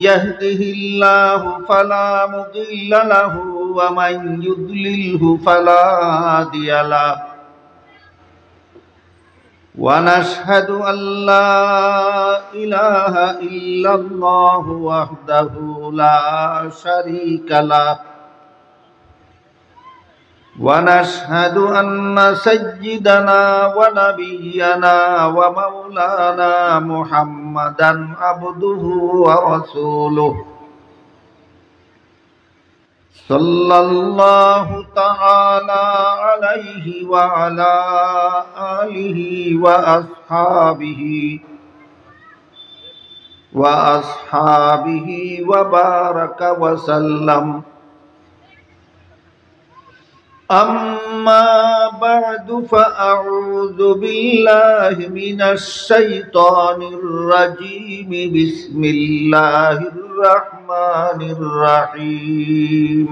يهده الله فلا مضل له ومن يضلله فلا هادي له ونشهد أن لا إله إلا الله وحده لا شريك له ونشهد أن سيدنا ونبينا ومولانا محمدا عبده ورسوله صلى الله تعالى عليه وعلى آله وأصحابه وبارك وسلم. أما بعد فأعوذ بالله من الشيطان الرجيم. بسم الله الرحمن الرحيم.